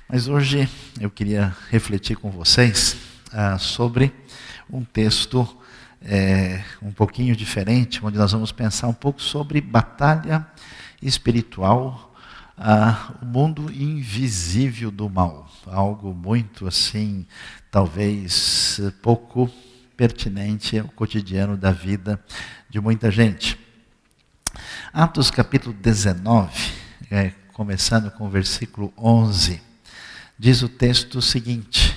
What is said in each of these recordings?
Mas hoje eu queria refletir com vocês sobre um texto um pouquinho diferente, onde nós vamos pensar um pouco sobre batalha espiritual, o mundo invisível do mal. Algo muito assim, talvez pouco pertinente ao cotidiano da vida de muita gente. Atos capítulo 19, começando com o versículo 11, diz o texto seguinte: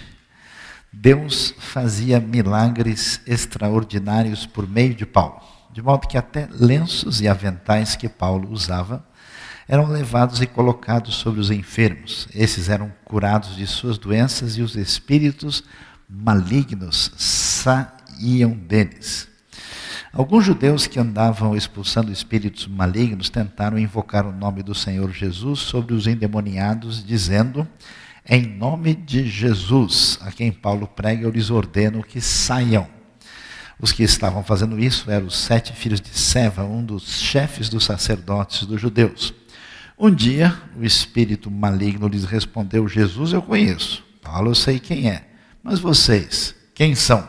Deus fazia milagres extraordinários por meio de Paulo, de modo que até lenços e aventais que Paulo usava eram levados e colocados sobre os enfermos. Esses eram curados de suas doenças e os espíritos malignos saíam deles. Alguns judeus que andavam expulsando espíritos malignos tentaram invocar o nome do Senhor Jesus sobre os endemoniados, dizendo: em nome de Jesus, a quem Paulo prega, eu lhes ordeno que saiam. Os que estavam fazendo isso eram os 7 filhos de Seva, um dos chefes dos sacerdotes dos judeus. Um dia, o espírito maligno lhes respondeu: Jesus eu conheço, Paulo eu sei quem é, mas vocês, quem são?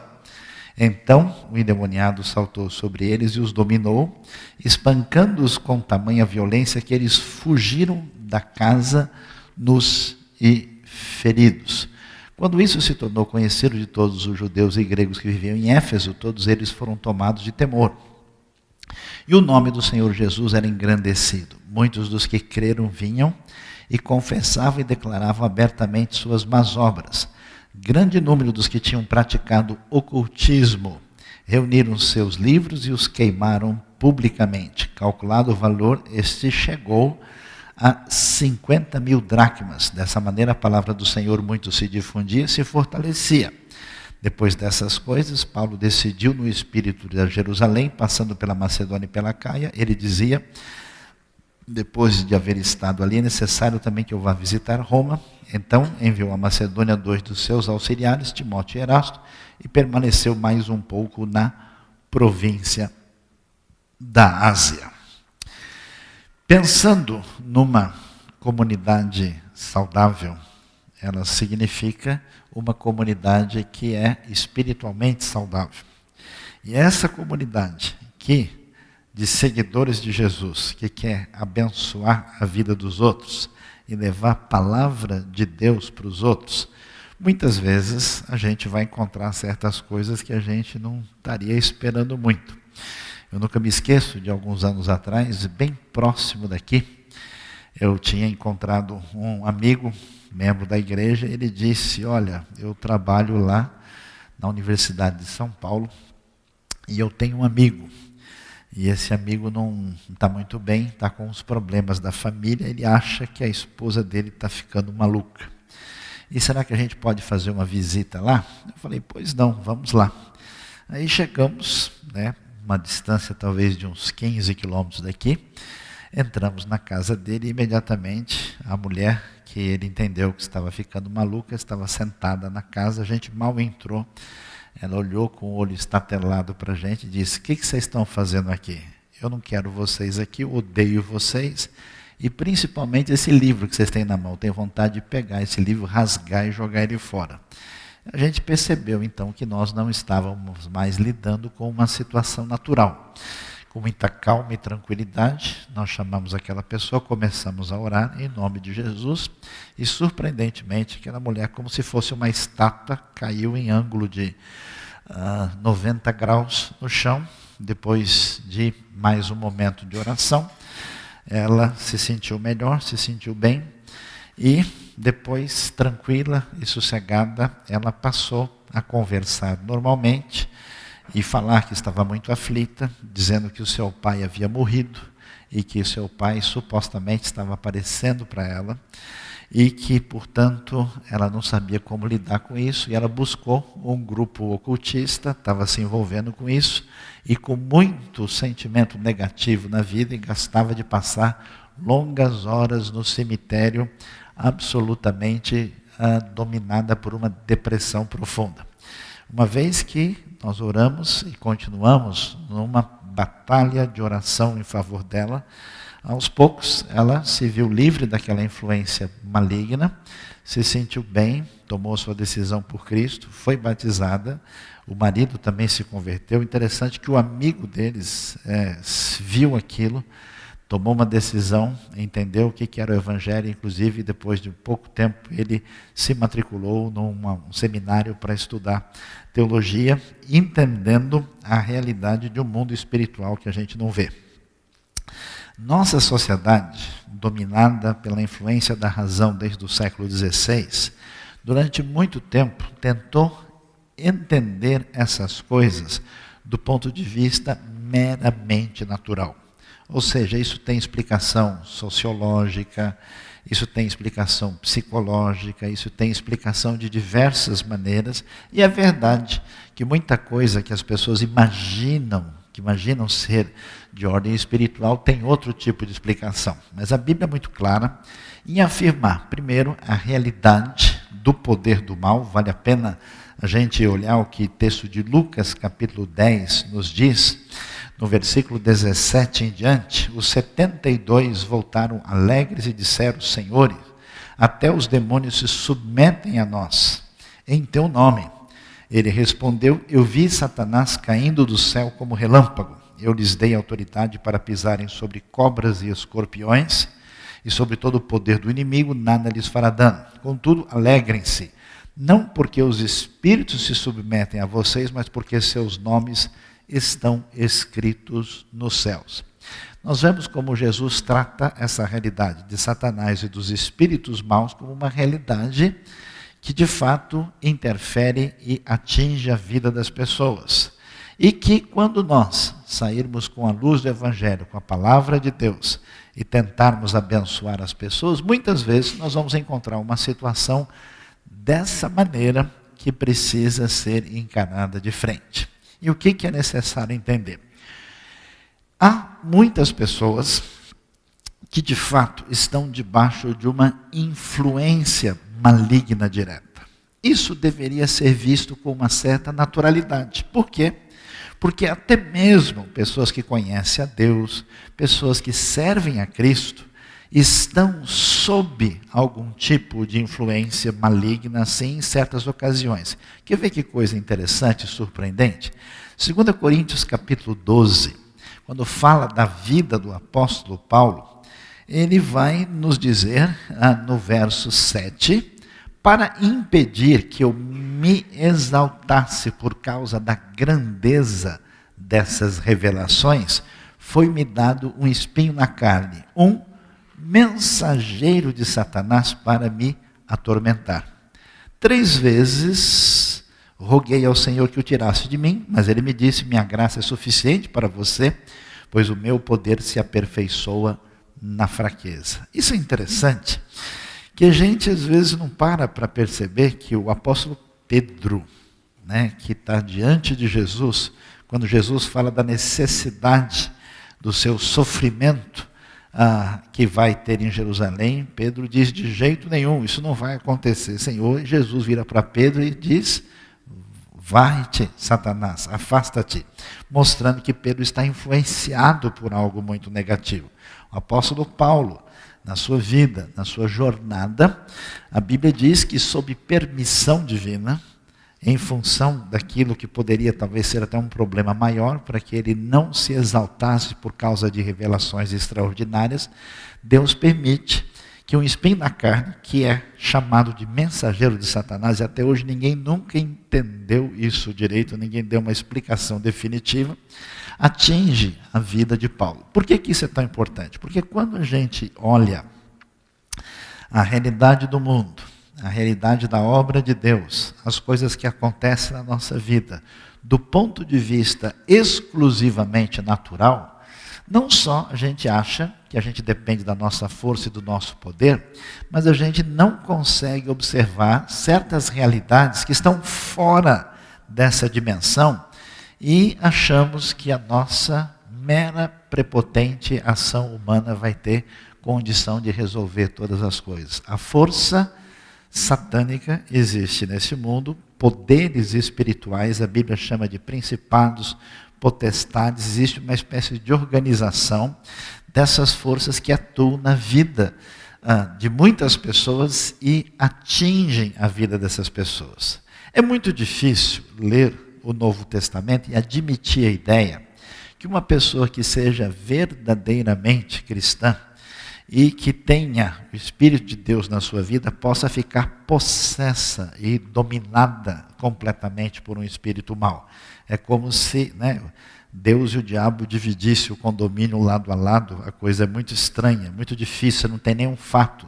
Então o endemoniado saltou sobre eles e os dominou, espancando-os com tamanha violência que eles fugiram da casa nus e feridos. Quando isso se tornou conhecido de todos os judeus e gregos que viviam em Éfeso, todos eles foram tomados de temor. E o nome do Senhor Jesus era engrandecido. Muitos dos que creram vinham e confessavam e declaravam abertamente suas más obras. Grande número dos que tinham praticado ocultismo reuniram seus livros e os queimaram publicamente. Calculado o valor, este chegou a 50.000 dracmas. Dessa maneira a palavra do Senhor muito se difundia e se fortalecia. Depois dessas coisas, Paulo decidiu no espírito de Jerusalém, passando pela Macedônia e pela Caia. Ele dizia: depois de haver estado ali, é necessário também que eu vá visitar Roma. Então enviou a Macedônia 2 dos seus auxiliares, Timóteo e Erasto, e permaneceu mais um pouco na província da Ásia. Pensando numa comunidade saudável, ela significa uma comunidade que é espiritualmente saudável. E essa comunidade de seguidores de Jesus, que quer abençoar a vida dos outros e levar a palavra de Deus para os outros, muitas vezes a gente vai encontrar certas coisas que a gente não estaria esperando muito. Eu nunca me esqueço de alguns anos atrás, bem próximo daqui, eu tinha encontrado um amigo, membro da igreja. Ele disse: olha, eu trabalho lá na Universidade de São Paulo e eu tenho um amigo. E esse amigo não está muito bem, está com os problemas da família, ele acha que a esposa dele está ficando maluca. E será que a gente pode fazer uma visita lá? Eu falei: pois não, vamos lá. Aí chegamos, uma distância talvez de uns 15 quilômetros daqui, entramos na casa dele e imediatamente a mulher, que ele entendeu que estava ficando maluca, estava sentada na casa. A gente mal entrou, ela olhou com o olho estatelado para a gente e disse: o que vocês estão fazendo aqui? Eu não quero vocês aqui, eu odeio vocês, e principalmente esse livro que vocês têm na mão, tenho vontade de pegar esse livro, rasgar e jogar ele fora. A gente percebeu então que nós não estávamos mais lidando com uma situação natural. Com muita calma e tranquilidade, nós chamamos aquela pessoa, começamos a orar em nome de Jesus, e surpreendentemente aquela mulher, como se fosse uma estátua, caiu em ângulo de 90 graus no chão. Depois de mais um momento de oração, ela se sentiu melhor, se sentiu bem, e depois, tranquila e sossegada, ela passou a conversar normalmente e falar que estava muito aflita, dizendo que o seu pai havia morrido e que o seu pai supostamente estava aparecendo para ela e que, portanto, ela não sabia como lidar com isso, e ela buscou um grupo ocultista, estava se envolvendo com isso e com muito sentimento negativo na vida, e gastava de passar longas horas no cemitério, absolutamente dominada por uma depressão profunda. Uma vez que nós oramos e continuamos numa batalha de oração em favor dela, aos poucos ela se viu livre daquela influência maligna, se sentiu bem, tomou sua decisão por Cristo, foi batizada, o marido também se converteu. Interessante que o amigo deles viu aquilo, tomou uma decisão, entendeu o que era o Evangelho, inclusive depois de pouco tempo ele se matriculou num seminário para estudar teologia, entendendo a realidade de um mundo espiritual que a gente não vê. Nossa sociedade, dominada pela influência da razão desde o século XVI, durante muito tempo tentou entender essas coisas do ponto de vista meramente natural. Ou seja, isso tem explicação sociológica, isso tem explicação psicológica, isso tem explicação de diversas maneiras, e é verdade que muita coisa que as pessoas imaginam ser de ordem espiritual, tem outro tipo de explicação. Mas a Bíblia é muito clara em afirmar, primeiro, a realidade do poder do mal. Vale a pena a gente olhar o que o texto de Lucas, capítulo 10, nos diz. No versículo 17 em diante, os 72 voltaram alegres e disseram: Senhores, até os demônios se submetem a nós, em teu nome. Ele respondeu: eu vi Satanás caindo do céu como relâmpago. Eu lhes dei autoridade para pisarem sobre cobras e escorpiões, e sobre todo o poder do inimigo, nada lhes fará dano. Contudo, alegrem-se, não porque os espíritos se submetem a vocês, mas porque seus nomes estão escritos nos céus. Nós vemos como Jesus trata essa realidade de Satanás e dos espíritos maus como uma realidade que de fato interfere e atinge a vida das pessoas. E que quando nós sairmos com a luz do Evangelho, com a palavra de Deus, e tentarmos abençoar as pessoas, muitas vezes nós vamos encontrar uma situação dessa maneira que precisa ser encarada de frente. E o que é necessário entender? Há muitas pessoas que de fato estão debaixo de uma influência maligna direta. Isso deveria ser visto com uma certa naturalidade. Por quê? Porque até mesmo pessoas que conhecem a Deus, pessoas que servem a Cristo, estão sob algum tipo de influência maligna, assim, em certas ocasiões. Quer ver que coisa interessante e surpreendente? 2 Coríntios capítulo 12, quando fala da vida do apóstolo Paulo, ele vai nos dizer, no verso 7, para impedir que eu me exaltasse por causa da grandeza dessas revelações, foi-me dado um espinho na carne, um mensageiro de Satanás para me atormentar. 3 vezes roguei ao Senhor que o tirasse de mim, mas ele me disse: minha graça é suficiente para você, pois o meu poder se aperfeiçoa na fraqueza. Isso é interessante, que a gente às vezes não para perceber que o apóstolo Pedro, que está diante de Jesus, quando Jesus fala da necessidade do seu sofrimento que vai ter em Jerusalém, Pedro diz: de jeito nenhum, isso não vai acontecer, Senhor. E Jesus vira para Pedro e diz: vai-te, Satanás, afasta-te, mostrando que Pedro está influenciado por algo muito negativo. O apóstolo Paulo, na sua vida, na sua jornada, a Bíblia diz que sob permissão divina, em função daquilo que poderia talvez ser até um problema maior, para que ele não se exaltasse por causa de revelações extraordinárias, Deus permite que um espinho na carne, que é chamado de mensageiro de Satanás, e até hoje ninguém nunca entendeu isso direito, ninguém deu uma explicação definitiva, atinge a vida de Paulo. Por que isso é tão importante? Porque quando a gente olha a realidade do mundo, a realidade da obra de Deus, as coisas que acontecem na nossa vida, do ponto de vista exclusivamente natural, não só a gente acha que a gente depende da nossa força e do nosso poder, mas a gente não consegue observar certas realidades que estão fora dessa dimensão e achamos que a nossa mera prepotente ação humana vai ter condição de resolver todas as coisas. A força satânica existe nesse mundo, poderes espirituais, a Bíblia chama de principados, potestades, existe uma espécie de organização dessas forças que atuam na vida de muitas pessoas e atingem a vida dessas pessoas. É muito difícil ler o Novo Testamento e admitir a ideia que uma pessoa que seja verdadeiramente cristã e que tenha o Espírito de Deus na sua vida possa ficar possessa e dominada completamente por um espírito mau. É como se, Deus e o diabo dividissem o condomínio lado a lado. A coisa é muito estranha, muito difícil, não tem nenhum fato.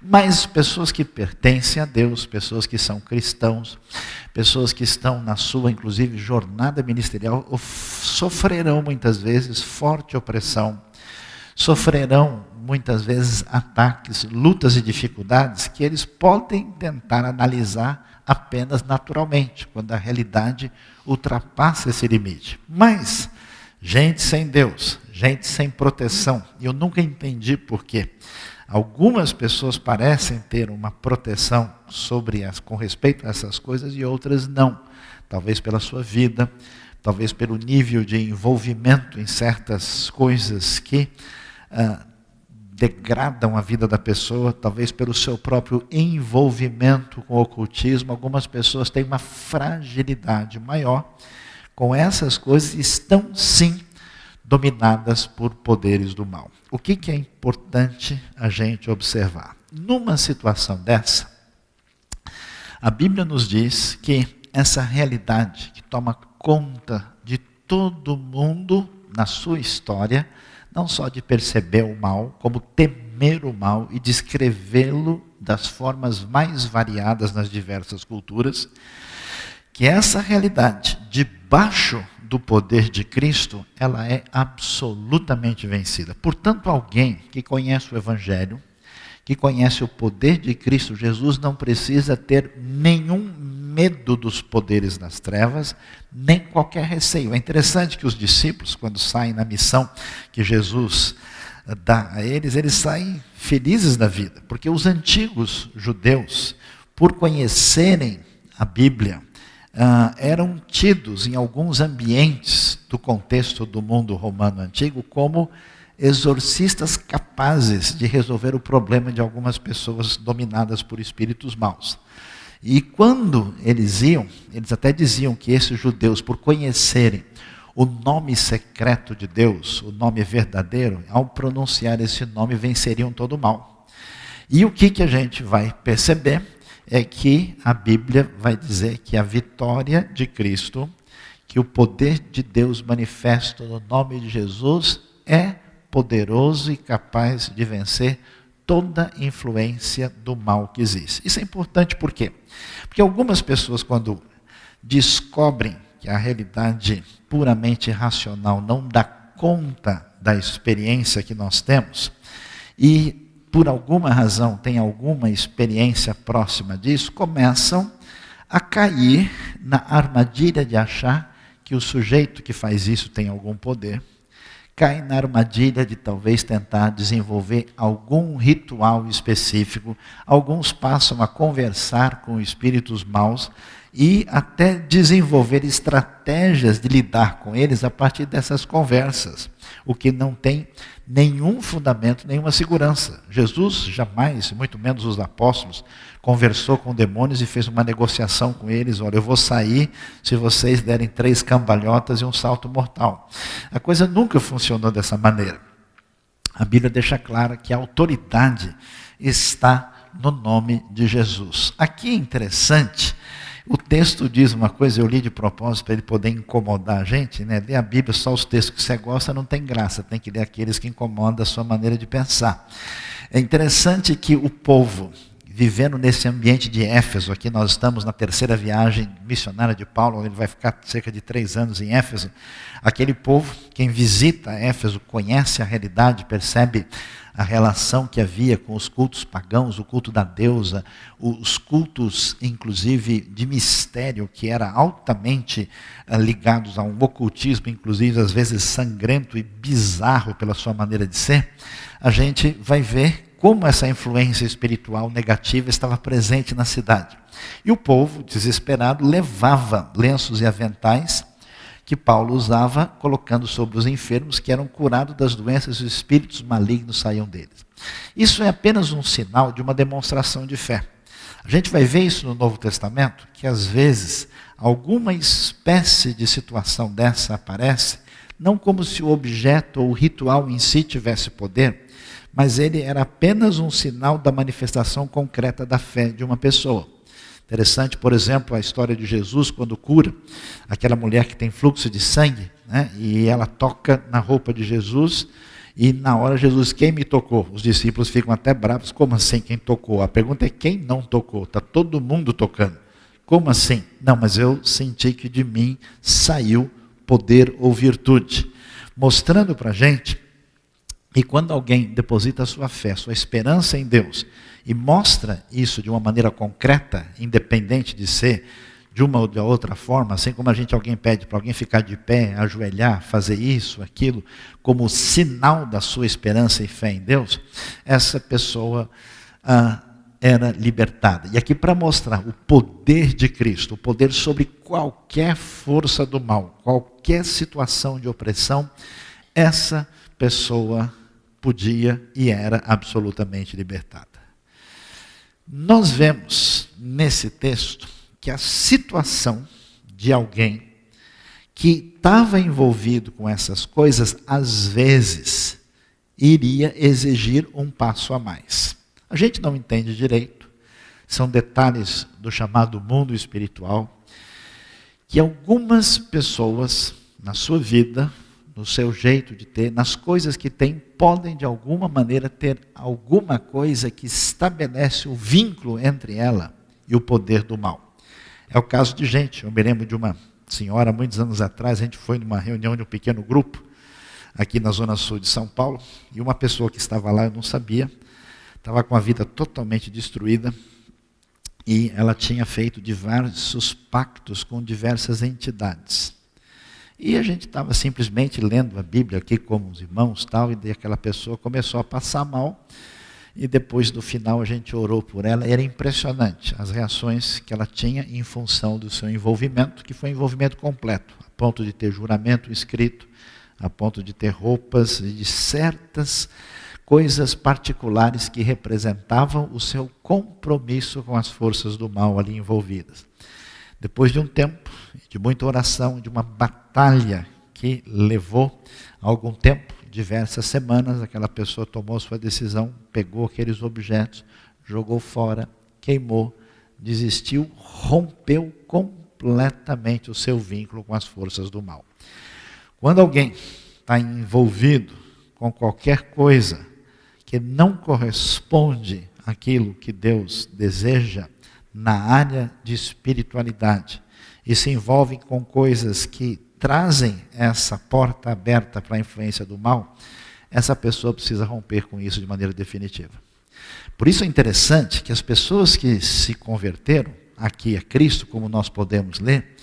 Mas pessoas que pertencem a Deus, pessoas que são cristãos, pessoas que estão na sua, inclusive, jornada ministerial, sofrerão muitas vezes forte opressão, sofrerão muitas vezes ataques, lutas e dificuldades que eles podem tentar analisar apenas naturalmente, quando a realidade ultrapassa esse limite. Mas gente sem Deus, gente sem proteção, e eu nunca entendi por quê. Algumas pessoas parecem ter uma proteção com respeito a essas coisas e outras não. Talvez pela sua vida, talvez pelo nível de envolvimento em certas coisas que degradam a vida da pessoa, talvez pelo seu próprio envolvimento com o ocultismo. Algumas pessoas têm uma fragilidade maior com essas coisas e estão sim dominadas por poderes do mal. O que é importante a gente observar? Numa situação dessa, a Bíblia nos diz que essa realidade que toma conta de todo mundo na sua história, não só de perceber o mal, como temer o mal e descrevê-lo das formas mais variadas nas diversas culturas, que essa realidade, debaixo do poder de Cristo, ela é absolutamente vencida. Portanto, alguém que conhece o Evangelho, que conhece o poder de Cristo Jesus, não precisa ter nenhum medo dos poderes das trevas, nem qualquer receio. É interessante que os discípulos, quando saem na missão que Jesus dá a eles saem felizes da vida, porque os antigos judeus, por conhecerem a Bíblia, eram tidos em alguns ambientes do contexto do mundo romano antigo como exorcistas capazes de resolver o problema de algumas pessoas dominadas por espíritos maus. E quando eles iam, eles até diziam que esses judeus, por conhecerem o nome secreto de Deus, o nome verdadeiro, ao pronunciar esse nome, venceriam todo o mal. E o que a gente vai perceber é que a Bíblia vai dizer que a vitória de Cristo, que o poder de Deus manifesto no nome de Jesus é poderoso e capaz de vencer toda influência do mal que existe. Isso é importante por quê? Porque algumas pessoas, quando descobrem que a realidade puramente racional não dá conta da experiência que nós temos, e por alguma razão tem alguma experiência próxima disso, começam a cair na armadilha de achar que o sujeito que faz isso tem algum poder, cai na armadilha de talvez tentar desenvolver algum ritual específico. Alguns passam a conversar com espíritos maus e até desenvolver estratégias de lidar com eles a partir dessas conversas, o que não tem nenhum fundamento, nenhuma segurança. Jesus jamais, muito menos os apóstolos, conversou com demônios e fez uma negociação com eles: olha, eu vou sair se vocês derem 3 cambalhotas e um salto mortal. A coisa nunca funcionou dessa maneira. A Bíblia deixa clara que a autoridade está no nome de Jesus. Aqui é interessante, o texto diz uma coisa, eu li de propósito para ele poder incomodar a gente, Ler a Bíblia, só os textos que você gosta não tem graça, tem que ler aqueles que incomodam a sua maneira de pensar. É interessante que o povo, vivendo nesse ambiente de Éfeso, aqui nós estamos na 3ª viagem missionária de Paulo, ele vai ficar cerca de 3 anos em Éfeso. Aquele povo, quem visita Éfeso, conhece a realidade, percebe a relação que havia com os cultos pagãos, o culto da deusa, os cultos, inclusive, de mistério, que era altamente ligados a um ocultismo, inclusive, às vezes sangrento e bizarro pela sua maneira de ser. A gente vai ver como essa influência espiritual negativa estava presente na cidade. E o povo, desesperado, levava lenços e aventais que que Paulo usava, colocando sobre os enfermos que eram curados das doenças e os espíritos malignos saíam deles. Isso é apenas um sinal de uma demonstração de fé. A gente vai ver isso no Novo Testamento, que às vezes alguma espécie de situação dessa aparece, não como se o objeto ou o ritual em si tivesse poder, mas ele era apenas um sinal da manifestação concreta da fé de uma pessoa. Interessante, por exemplo, a história de Jesus quando cura aquela mulher que tem fluxo de sangue, né? E ela toca na roupa de Jesus e na hora Jesus, quem me tocou? Os discípulos ficam até bravos, como assim quem tocou? A pergunta é quem não tocou? Está todo mundo tocando. Como assim? Não, mas eu senti que de mim saiu poder ou virtude. Mostrando para a gente que quando alguém deposita a sua fé, sua esperança em Deus, e mostra isso de uma maneira concreta, independente de ser de uma ou de outra forma, assim como alguém pede para alguém ficar de pé, ajoelhar, fazer isso, aquilo, como sinal da sua esperança e fé em Deus, essa pessoa era libertada. E aqui para mostrar o poder de Cristo, o poder sobre qualquer força do mal, qualquer situação de opressão, essa pessoa podia e era absolutamente libertada. Nós vemos nesse texto que a situação de alguém que estava envolvido com essas coisas, às vezes, iria exigir um passo a mais. A gente não entende direito, são detalhes do chamado mundo espiritual, que algumas pessoas, na sua vida, no seu jeito de ter, nas coisas que têm, podem de alguma maneira ter alguma coisa que estabelece o vínculo entre ela e o poder do mal. É o caso de gente, eu me lembro de uma senhora, muitos anos atrás, a gente foi numa reunião de um pequeno grupo, aqui na zona sul de São Paulo, e uma pessoa que estava lá, eu não sabia, estava com a vida totalmente destruída, e ela tinha feito diversos pactos com diversas entidades. E a gente estava simplesmente lendo a Bíblia aqui como os irmãos, tal, e daí aquela pessoa começou a passar mal, e depois do final a gente orou por ela. Era impressionante as reações que ela tinha em função do seu envolvimento, que foi um envolvimento completo, a ponto de ter juramento escrito, a ponto de ter roupas e de certas coisas particulares que representavam o seu compromisso com as forças do mal ali envolvidas. Depois de um tempo, de muita oração, de uma batalha que levou algum tempo, diversas semanas, aquela pessoa tomou sua decisão, pegou aqueles objetos, jogou fora, queimou, desistiu, rompeu completamente o seu vínculo com as forças do mal. Quando alguém está envolvido com qualquer coisa que não corresponde àquilo que Deus deseja na área de espiritualidade e se envolve com coisas que trazem essa porta aberta para a influência do mal, essa pessoa precisa romper com isso de maneira definitiva. Por isso é interessante que as pessoas que se converteram aqui a Cristo, como nós podemos ler,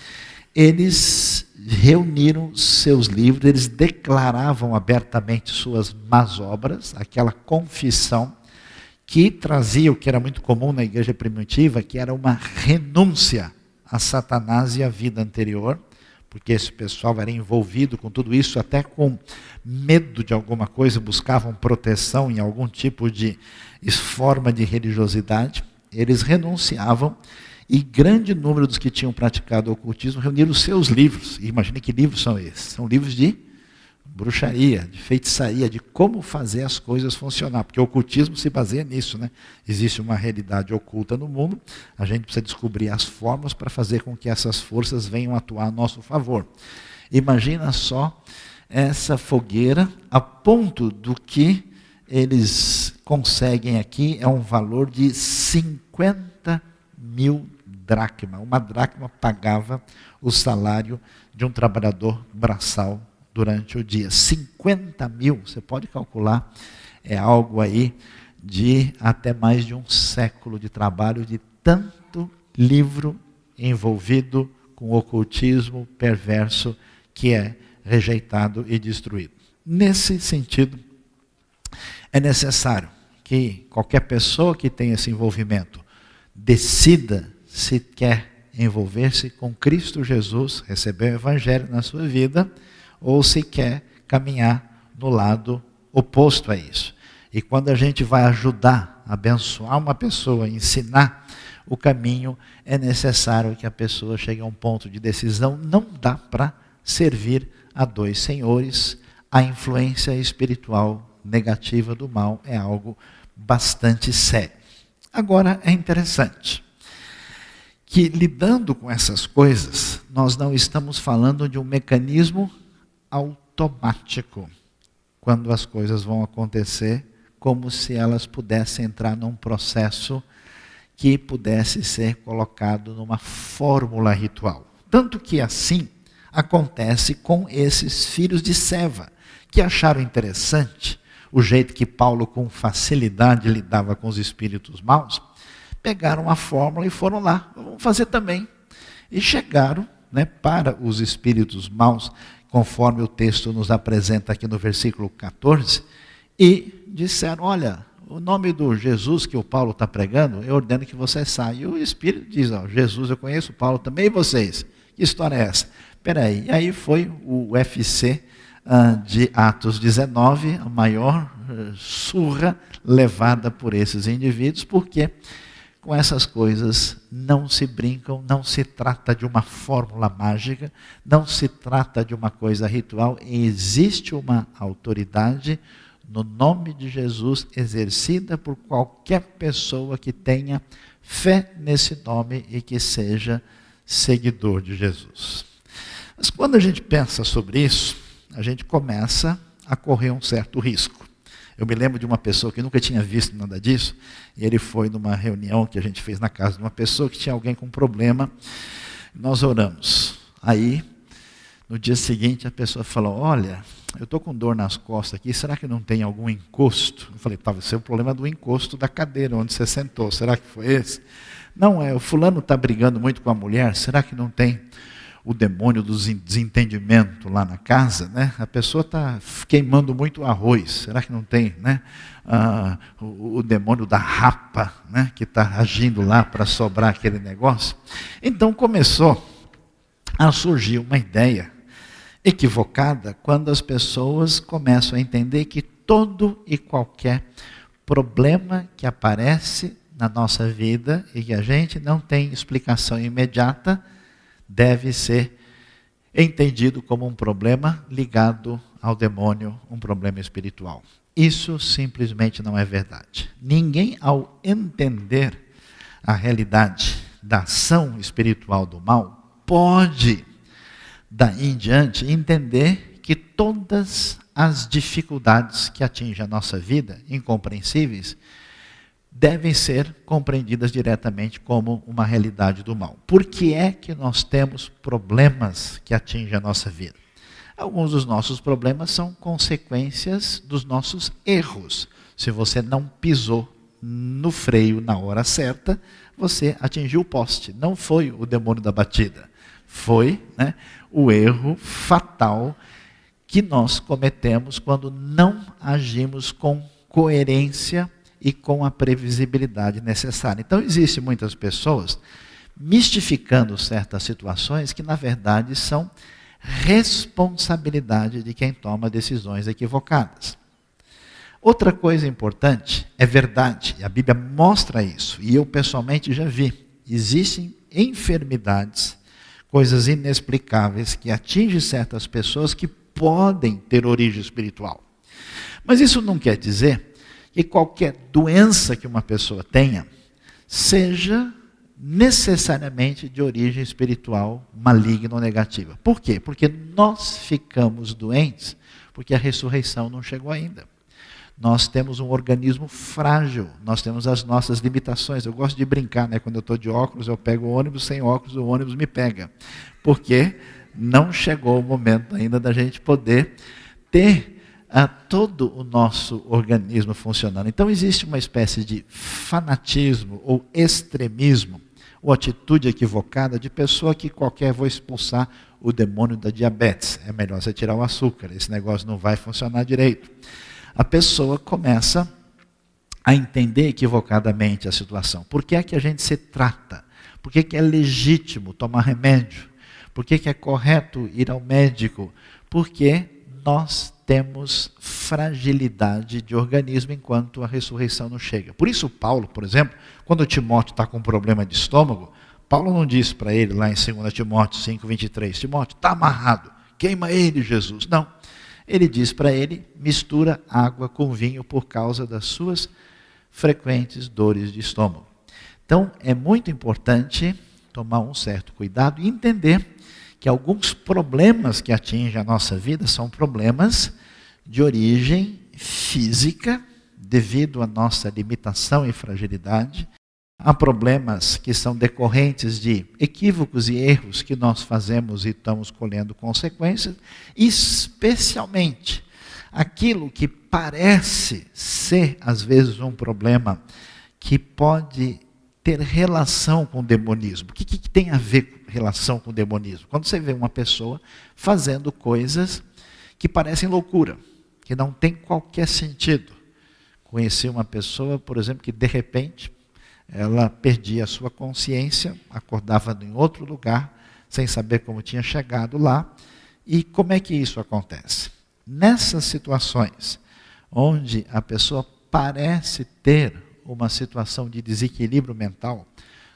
eles reuniram seus livros, eles declaravam abertamente suas más obras, aquela confissão que trazia o que era muito comum na igreja primitiva, que era uma renúncia a Satanás e a vida anterior, porque esse pessoal era envolvido com tudo isso, até com medo de alguma coisa, buscavam proteção em algum tipo de forma de religiosidade. Eles renunciavam, e grande número dos que tinham praticado o ocultismo reuniram os seus livros. E imagine que livros são esses. São livros de bruxaria, de feitiçaria, de como fazer as coisas funcionar, porque o ocultismo se baseia nisso, né? Existe uma realidade oculta no mundo, a gente precisa descobrir as formas para fazer com que essas forças venham atuar a nosso favor. Imagina só essa fogueira, a ponto do que eles conseguem aqui é um valor de 50 mil dracmas. Uma dracma pagava o salário de um trabalhador braçal durante o dia. 50 mil, você pode calcular, é algo aí de até mais de um século de trabalho, de tanto livro envolvido com o ocultismo perverso que é rejeitado e destruído. Nesse sentido, é necessário que qualquer pessoa que tenha esse envolvimento decida se quer envolver-se com Cristo Jesus, receber o Evangelho na sua vida, ou se quer caminhar no lado oposto a isso. E quando a gente vai ajudar, abençoar uma pessoa, ensinar o caminho, é necessário que a pessoa chegue a um ponto de decisão. Não dá para servir a dois senhores. A influência espiritual negativa do mal é algo bastante sério. Agora, é interessante que, lidando com essas coisas, nós não estamos falando de um mecanismo automático, quando as coisas vão acontecer, como se elas pudessem entrar num processo que pudesse ser colocado numa fórmula ritual. Tanto que assim acontece com esses filhos de Seva, que acharam interessante o jeito que Paulo com facilidade lidava com os espíritos maus, pegaram a fórmula e foram lá, vamos fazer também. E chegaram, para os espíritos maus, conforme o texto nos apresenta aqui no versículo 14, e disseram, olha, o nome do Jesus que o Paulo está pregando, eu ordeno que você saia. E o Espírito diz, Jesus eu conheço, Paulo também, e vocês? Que história é essa? Espera aí. E aí foi o UFC de Atos 19, a maior surra levada por esses indivíduos, porque com essas coisas não se brincam, não se trata de uma fórmula mágica, não se trata de uma coisa ritual, existe uma autoridade no nome de Jesus, exercida por qualquer pessoa que tenha fé nesse nome e que seja seguidor de Jesus. Mas quando a gente pensa sobre isso, a gente começa a correr um certo risco. Eu me lembro de uma pessoa que nunca tinha visto nada disso, e ele foi numa reunião que a gente fez na casa de uma pessoa que tinha alguém com problema, nós oramos. Aí, no dia seguinte, a pessoa falou, olha, eu estou com dor nas costas aqui, será que não tem algum encosto? Eu falei, talvez seja o problema do encosto da cadeira onde você sentou, será que foi esse? Não, o fulano está brigando muito com a mulher, será que não tem o demônio do desentendimento lá na casa? A pessoa está queimando muito arroz, será que não tem o demônio da rapa, que está agindo lá para sobrar aquele negócio? Então começou a surgir uma ideia equivocada quando as pessoas começam a entender que todo e qualquer problema que aparece na nossa vida e que a gente não tem explicação imediata deve ser entendido como um problema ligado ao demônio, um problema espiritual. Isso simplesmente não é verdade. Ninguém, ao entender a realidade da ação espiritual do mal, pode daí em diante entender que todas as dificuldades que atingem a nossa vida, incompreensíveis, devem ser compreendidas diretamente como uma realidade do mal. Por que é que nós temos problemas que atingem a nossa vida? Alguns dos nossos problemas são consequências dos nossos erros. Se você não pisou no freio na hora certa, você atingiu o poste. Não foi o demônio da batida. Foi o erro fatal que nós cometemos quando não agimos com coerência e com a previsibilidade necessária. Então, existem muitas pessoas mistificando certas situações que, na verdade, são responsabilidade de quem toma decisões equivocadas. Outra coisa importante, é verdade, e a Bíblia mostra isso, e eu pessoalmente já vi, existem enfermidades, coisas inexplicáveis que atingem certas pessoas que podem ter origem espiritual. Mas isso não quer dizer que qualquer doença que uma pessoa tenha seja necessariamente de origem espiritual maligna ou negativa. Por quê? Porque nós ficamos doentes porque a ressurreição não chegou ainda. Nós temos um organismo frágil, nós temos as nossas limitações. Eu gosto de brincar, quando eu estou de óculos, eu pego o ônibus, sem óculos o ônibus me pega. Porque não chegou o momento ainda da gente poder ter todo o nosso organismo funcionando. Então existe uma espécie de fanatismo ou extremismo, ou atitude equivocada de pessoa que vou expulsar o demônio da diabetes. É melhor você tirar o açúcar, esse negócio não vai funcionar direito. A pessoa começa a entender equivocadamente a situação. Por que é que a gente se trata? Por que é legítimo tomar remédio? Por que é correto ir ao médico? Porque nós temos fragilidade de organismo enquanto a ressurreição não chega. Por isso Paulo, por exemplo, quando Timóteo está com um problema de estômago, Paulo não disse para ele lá em 2 Timóteo 5:23, Timóteo, está amarrado, queima ele, Jesus. Não, ele diz para ele, mistura água com vinho por causa das suas frequentes dores de estômago. Então, é muito importante tomar um certo cuidado e entender que alguns problemas que atingem a nossa vida são problemas de origem física, devido à nossa limitação e fragilidade. Há problemas que são decorrentes de equívocos e erros que nós fazemos e estamos colhendo consequências, especialmente aquilo que parece ser, às vezes, um problema que pode ter relação com o demonismo. O que tem a ver com relação com o demonismo? Quando você vê uma pessoa fazendo coisas que parecem loucura, que não tem qualquer sentido. Conheci uma pessoa, por exemplo, que de repente ela perdia a sua consciência, acordava em outro lugar, sem saber como tinha chegado lá. E como é que isso acontece? Nessas situações, onde a pessoa parece ter uma situação de desequilíbrio mental,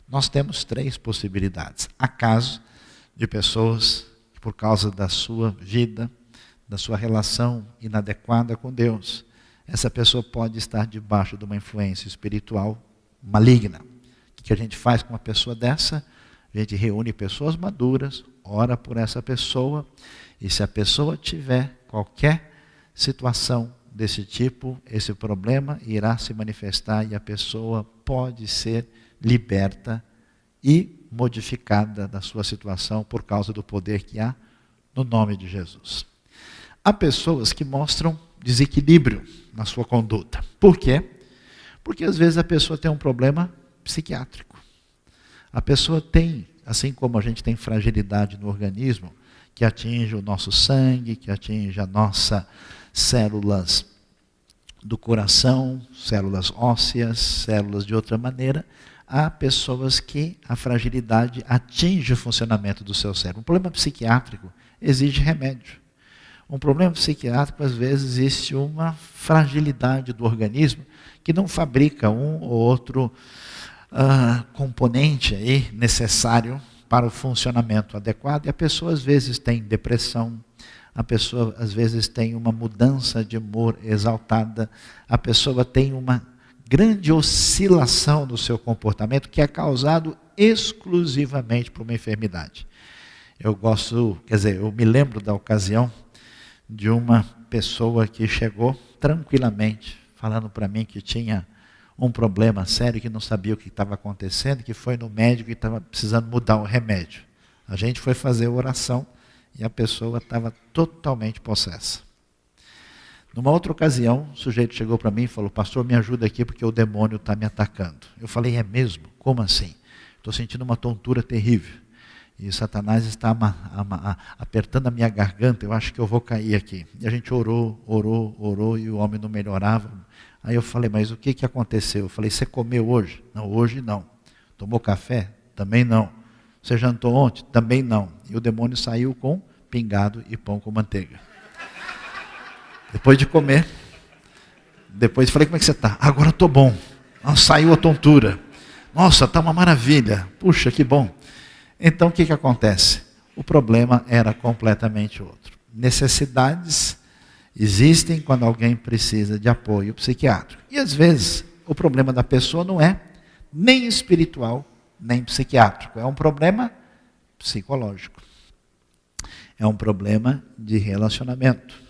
nós temos 3 possibilidades. Há casos de pessoas que, por causa da sua vida, da sua relação inadequada com Deus, essa pessoa pode estar debaixo de uma influência espiritual maligna. O que a gente faz com uma pessoa dessa? A gente reúne pessoas maduras, ora por essa pessoa, e se a pessoa tiver qualquer situação desse tipo, esse problema irá se manifestar e a pessoa pode ser liberta e modificada da sua situação por causa do poder que há no nome de Jesus. Há pessoas que mostram desequilíbrio na sua conduta. Por quê? Porque às vezes a pessoa tem um problema psiquiátrico. A pessoa tem, assim como a gente tem fragilidade no organismo, que atinge o nosso sangue, que atinge as nossas células do coração, células ósseas, células de outra maneira, há pessoas que a fragilidade atinge o funcionamento do seu cérebro. Um problema psiquiátrico exige remédio. Um problema psiquiátrico, às vezes, existe uma fragilidade do organismo que não fabrica um ou outro componente aí necessário para o funcionamento adequado. E a pessoa, às vezes, tem depressão, a pessoa, às vezes, tem uma mudança de humor exaltada, a pessoa tem uma grande oscilação do seu comportamento que é causado exclusivamente por uma enfermidade. Eu me lembro da ocasião de uma pessoa que chegou tranquilamente, falando para mim que tinha um problema sério, que não sabia o que estava acontecendo, que foi no médico e estava precisando mudar o remédio. A gente foi fazer oração e a pessoa estava totalmente possessa. Numa outra ocasião, o sujeito chegou para mim e falou, pastor, me ajuda aqui porque o demônio está me atacando. Eu falei, é mesmo? Como assim? Estou sentindo uma tontura terrível. E Satanás está apertando a minha garganta, eu acho que eu vou cair aqui. E a gente orou, e o homem não melhorava. Aí eu falei, mas o que aconteceu? Eu falei, você comeu hoje? Não, hoje não. Tomou café? Também não. Você jantou ontem? Também não. E o demônio saiu com pingado e pão com manteiga. Depois de comer, depois falei, como é que você está? Agora estou bom. Nossa, saiu a tontura. Nossa, está uma maravilha. Puxa, que bom. Então, o que acontece? O problema era completamente outro. Necessidades existem quando alguém precisa de apoio psiquiátrico. E, às vezes, o problema da pessoa não é nem espiritual, nem psiquiátrico. É um problema psicológico. É um problema de relacionamento.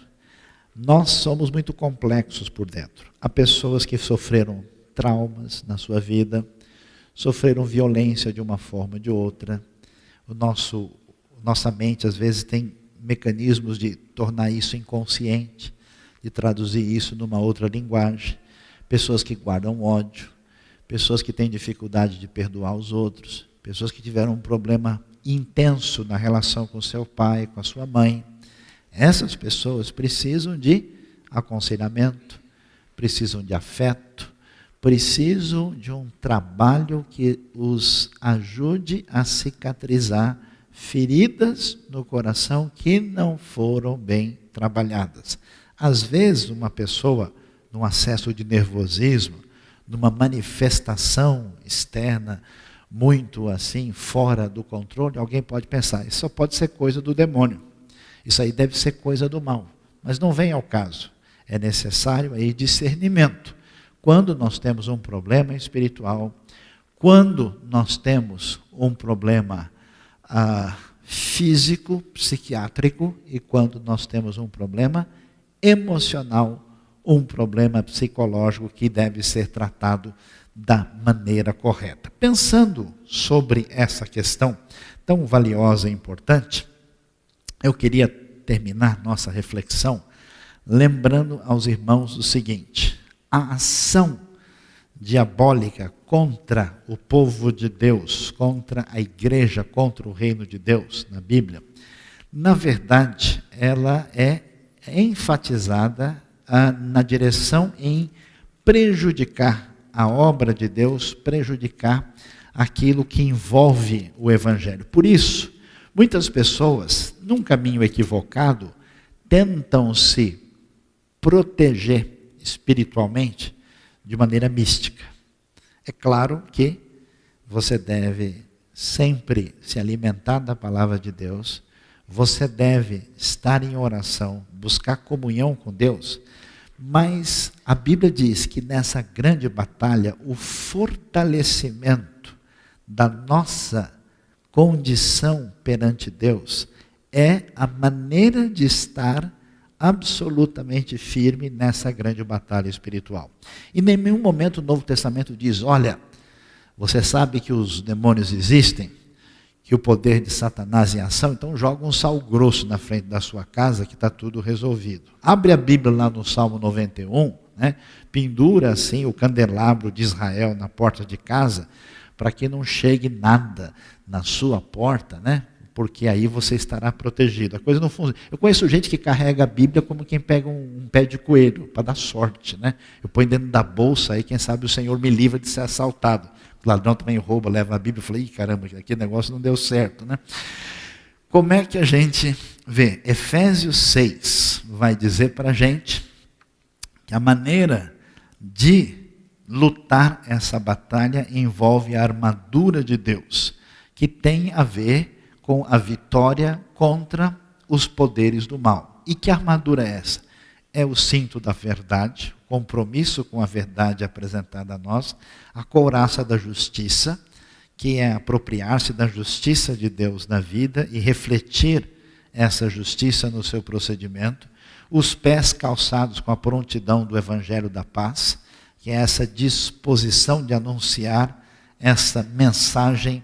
Nós somos muito complexos por dentro. Há pessoas que sofreram traumas na sua vida, sofreram violência de uma forma ou de outra. Nossa mente, às vezes, tem mecanismos de tornar isso inconsciente, de traduzir isso numa outra linguagem. Pessoas que guardam ódio, pessoas que têm dificuldade de perdoar os outros, pessoas que tiveram um problema intenso na relação com seu pai, com a sua mãe. Essas pessoas precisam de aconselhamento, precisam de afeto, precisam de um trabalho que os ajude a cicatrizar feridas no coração que não foram bem trabalhadas. Às vezes, uma pessoa, num acesso de nervosismo, numa manifestação externa, muito assim, fora do controle, alguém pode pensar, isso só pode ser coisa do demônio. Isso aí deve ser coisa do mal. Mas não vem ao caso. É necessário aí discernimento. Quando nós temos um problema espiritual, quando nós temos um problema físico, psiquiátrico, e quando nós temos um problema emocional, um problema psicológico que deve ser tratado da maneira correta. Pensando sobre essa questão tão valiosa e importante, eu queria terminar nossa reflexão lembrando aos irmãos o seguinte: a ação diabólica contra o povo de Deus, contra a igreja, contra o reino de Deus na Bíblia, na verdade, ela é enfatizada na direção em prejudicar a obra de Deus, prejudicar aquilo que envolve o Evangelho. Por isso, muitas pessoas, num caminho equivocado, tentam se proteger espiritualmente de maneira mística. É claro que você deve sempre se alimentar da palavra de Deus, você deve estar em oração, buscar comunhão com Deus, mas a Bíblia diz que nessa grande batalha, o fortalecimento da nossa condição perante Deus é a maneira de estar absolutamente firme nessa grande batalha espiritual. E em nenhum momento o Novo Testamento diz, olha, você sabe que os demônios existem, que o poder de Satanás em ação, então joga um sal grosso na frente da sua casa que está tudo resolvido. Abre a Bíblia lá no Salmo 91, né? Pendura assim o candelabro de Israel na porta de casa, para que não chegue nada na sua porta, né? Porque aí você estará protegido. A coisa não funciona. Eu conheço gente que carrega a Bíblia como quem pega um pé de coelho, para dar sorte, né? Eu ponho dentro da bolsa aí, quem sabe o Senhor me livra de ser assaltado. O ladrão também rouba, leva a Bíblia. Eu falei, ih, caramba, aquele negócio não deu certo, né? Como é que a gente vê? Efésios 6 vai dizer para a gente que a maneira de lutar essa batalha envolve a armadura de Deus, que tem a ver com a vitória contra os poderes do mal. E que armadura é essa? É o cinto da verdade, compromisso com a verdade apresentada a nós, a couraça da justiça, que é apropriar-se da justiça de Deus na vida e refletir essa justiça no seu procedimento, os pés calçados com a prontidão do Evangelho da Paz, que é essa disposição de anunciar essa mensagem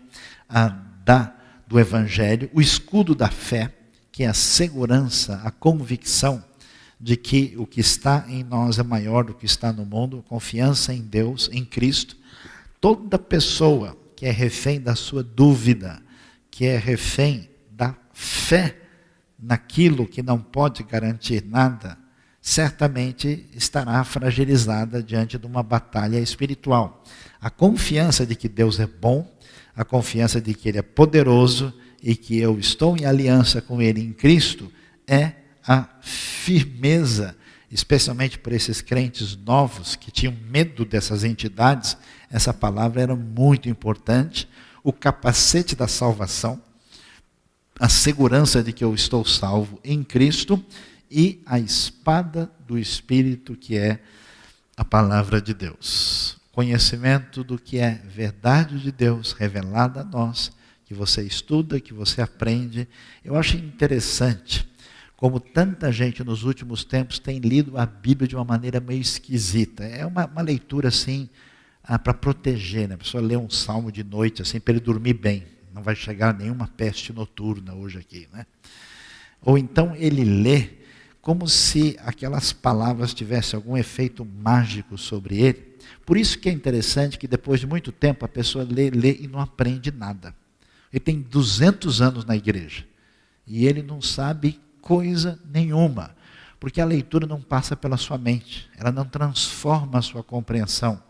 do Evangelho, o escudo da fé, que é a segurança, a convicção de que o que está em nós é maior do que está no mundo, confiança em Deus, em Cristo. Toda pessoa que é refém da sua dúvida, que é refém da fé naquilo que não pode garantir nada, certamente estará fragilizada diante de uma batalha espiritual. A confiança de que Deus é bom, a confiança de que Ele é poderoso e que eu estou em aliança com Ele em Cristo é a firmeza, especialmente por esses crentes novos que tinham medo dessas entidades. Essa palavra era muito importante. O capacete da salvação, a segurança de que eu estou salvo em Cristo e a espada do Espírito, que é a palavra de Deus. Conhecimento do que é verdade de Deus revelada a nós, que você estuda, que você aprende. Eu acho interessante como tanta gente nos últimos tempos tem lido a Bíblia de uma maneira meio esquisita. É uma leitura assim, para proteger, né? A pessoa lê um salmo de noite assim, para ele dormir bem. Não vai chegar nenhuma peste noturna hoje aqui, né? Ou então ele lê como se aquelas palavras tivessem algum efeito mágico sobre ele. Por isso que é interessante que depois de muito tempo a pessoa lê e não aprende nada. Ele tem 200 anos na igreja e ele não sabe coisa nenhuma, porque a leitura não passa pela sua mente, ela não transforma a sua compreensão,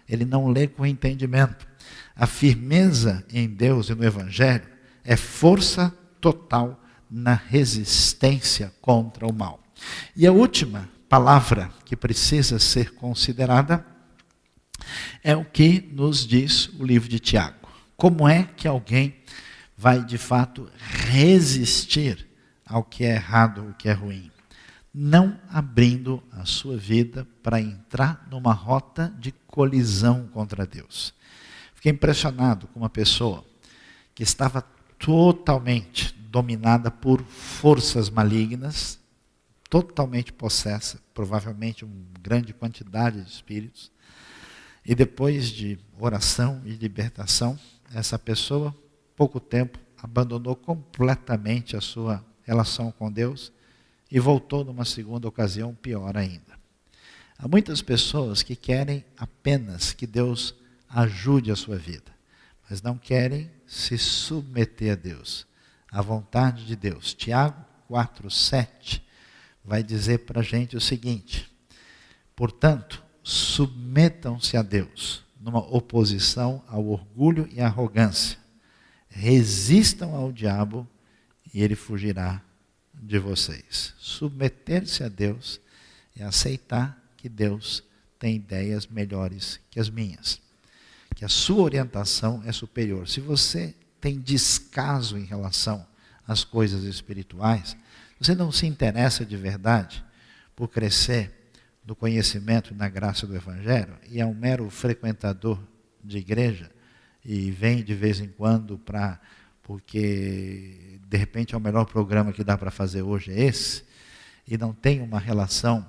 ele não lê com entendimento. A firmeza em Deus e no Evangelho é força total na resistência contra o mal. E a última palavra que precisa ser considerada é o que nos diz o livro de Tiago. Como é que alguém vai de fato resistir ao que é errado, o que é ruim? Não abrindo a sua vida para entrar numa rota de colisão contra Deus. Fiquei impressionado com uma pessoa que estava totalmente dominada por forças malignas, totalmente possessa, provavelmente uma grande quantidade de espíritos. E depois de oração e libertação, essa pessoa, pouco tempo, abandonou completamente a sua relação com Deus e voltou numa segunda ocasião pior ainda. Há muitas pessoas que querem apenas que Deus ajude a sua vida, mas não querem se submeter a Deus, à vontade de Deus. Tiago 4:7 vai dizer para a gente o seguinte: portanto, submetam-se a Deus, numa oposição ao orgulho e à arrogância. Resistam ao diabo e ele fugirá de vocês. Submeter-se a Deus é aceitar que Deus tem ideias melhores que as minhas, que a sua orientação é superior. Se você tem descaso em relação às coisas espirituais, você não se interessa de verdade por crescer no conhecimento e na graça do Evangelho, e é um mero frequentador de igreja, e vem de vez em quando porque de repente é o melhor programa que dá para fazer hoje é esse, e não tem uma relação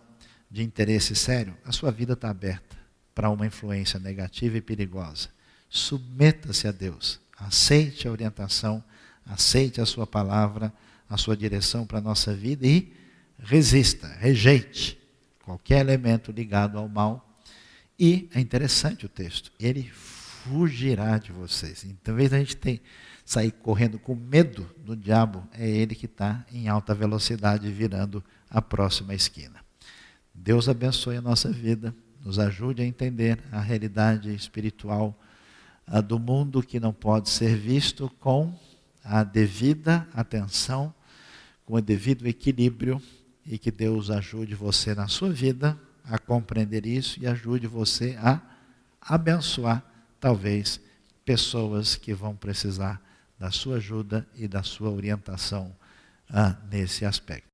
de interesse sério, a sua vida está aberta para uma influência negativa e perigosa. Submeta-se a Deus, aceite a orientação, aceite a sua palavra, a sua direção para a nossa vida e resista, rejeite qualquer elemento ligado ao mal. E é interessante o texto, ele fugirá de vocês. Então, em vez de a gente sair correndo com medo do diabo, é ele que está em alta velocidade virando a próxima esquina. Deus abençoe a nossa vida, nos ajude a entender a realidade espiritual do mundo que não pode ser visto com a devida atenção, com o devido equilíbrio, e que Deus ajude você na sua vida a compreender isso e ajude você a abençoar, talvez, pessoas que vão precisar da sua ajuda e da sua orientação nesse aspecto.